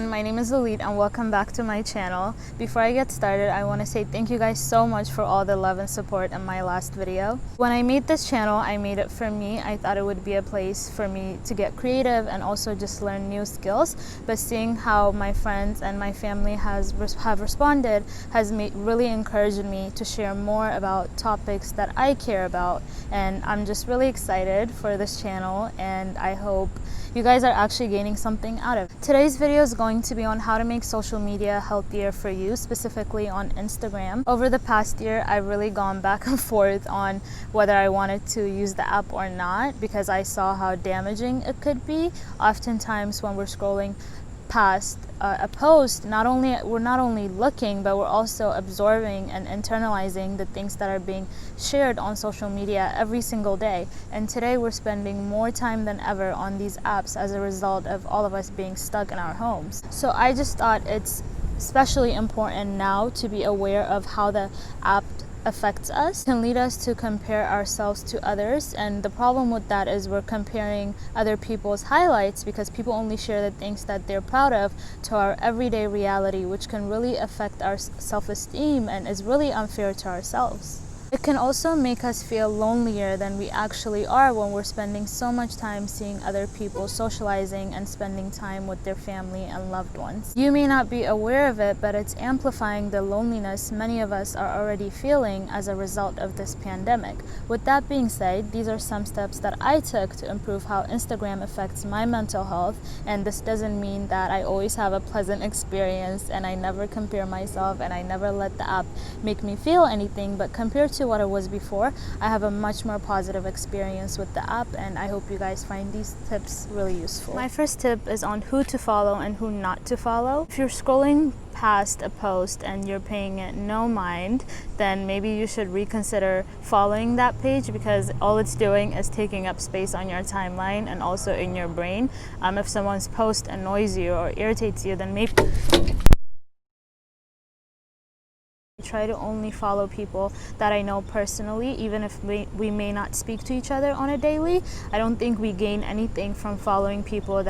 everyone, my name is Elite and welcome back to my channel. Before I get started, I want to say thank you guys so much for all the love and support in my last video. When I made this channel, I made it for me. I thought it would be a place for me to get creative and also just learn new skills. But seeing how my friends and my family have responded has really encouraged me to share more about topics that I care about. And I'm just really excited for this channel, and I hope you guys are actually gaining something out of it. Today's video is going to be on how to make social media healthier for you, specifically on Instagram. Over the past year, I've really gone back and forth on whether I wanted to use the app or not, because I saw how damaging it could be. Oftentimes when we're scrolling past a post, we're not only looking, but we're also absorbing and internalizing the things that are being shared on social media every single day. And today we're spending more time than ever on these apps as a result of all of us being stuck in our homes. So I just thought it's especially important now to be aware of how the app affects us. It can lead us to compare ourselves to others, and the problem with that is we're comparing other people's highlights, because people only share the things that they're proud of, to our everyday reality, which can really affect our self-esteem and is really unfair to ourselves. It can also make us feel lonelier than we actually are when we're spending so much time seeing other people socializing and spending time with their family and loved ones. You may not be aware of it, but it's amplifying the loneliness many of us are already feeling as a result of this pandemic. With that being said, these are some steps that I took to improve how Instagram affects my mental health, and this doesn't mean that I always have a pleasant experience and I never compare myself and I never let the app make me feel anything, but compared to what it was before, I have a much more positive experience with the app, and I hope you guys find these tips really useful. My first tip is on who to follow and who not to follow. If you're scrolling past a post and you're paying it no mind, then maybe you should reconsider following that page, because all it's doing is taking up space on your timeline and also in your brain. If someone's post annoys you or irritates you, then maybe try to only follow people that I know personally, even if we may not speak to each other on a daily. I don't think we gain anything from following people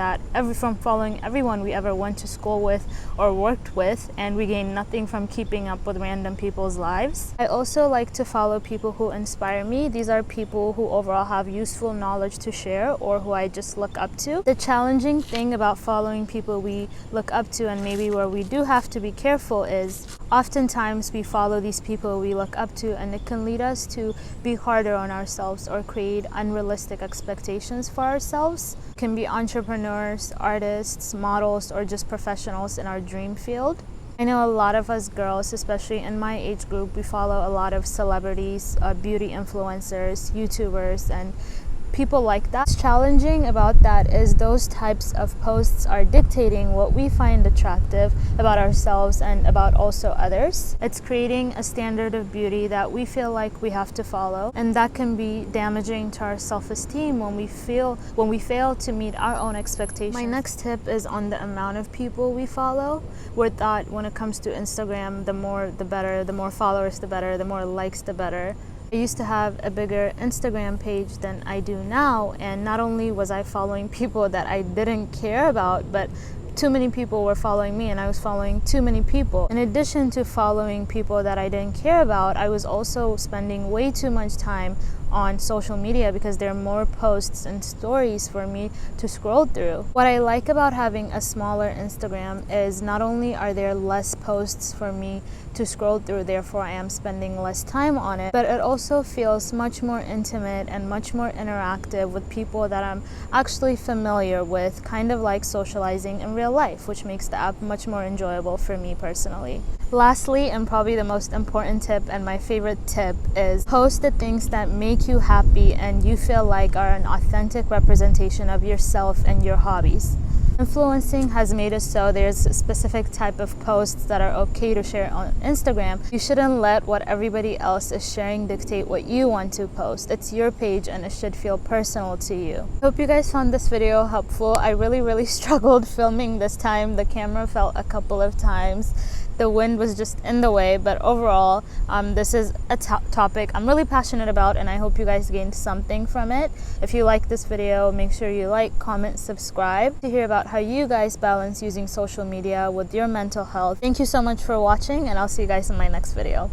from following everyone we ever went to school with or worked with, and we gain nothing from keeping up with random people's lives. I also like to follow people who inspire me. These are people who overall have useful knowledge to share or who I just look up to. The challenging thing about following people we look up to, and maybe where we do have to be careful, is oftentimes we follow these people we look up to, and it can lead us to be harder on ourselves or create unrealistic expectations for ourselves. It can be entrepreneurs, artists, models, or just professionals in our dream field. I know a lot of us girls, especially in my age group, we follow a lot of celebrities, beauty influencers, YouTubers, and people like that. What's challenging about that is those types of posts are dictating what we find attractive about ourselves and about also others. It's creating a standard of beauty that we feel like we have to follow, and that can be damaging to our self-esteem when we fail to meet our own expectations. My next tip is on the amount of people we follow. We're taught when it comes to Instagram, the more the better, the more followers the better, the more likes the better. I used to have a bigger Instagram page than I do now, and not only was I following people that I didn't care about, but too many people were following me and I was following too many people. In addition to following people that I didn't care about, I was also spending way too much time on social media because there are more posts and stories for me to scroll through. What I like about having a smaller Instagram is not only are there less posts for me to scroll through, therefore I am spending less time on it, but it also feels much more intimate and much more interactive with people that I'm actually familiar with, kind of like socializing in real life, which makes the app much more enjoyable for me personally. Lastly, and probably the most important tip and my favorite tip, is post the things that make you happy and you feel like are an authentic representation of yourself and your hobbies. Influencing has made it so there's a specific type of posts that are okay to share on Instagram. You shouldn't let what everybody else is sharing dictate what you want to post. It's your page and it should feel personal to you. I hope you guys found this video helpful. I really struggled filming this time. The camera fell a couple of times. the wind was just in the way. But overall, this is a topic I'm really passionate about, and I hope you guys gained something from it. If you like this video, make sure you like, comment, subscribe to hear about how you guys balance using social media with your mental health. Thank you so much for watching, and I'll see you guys in my next video.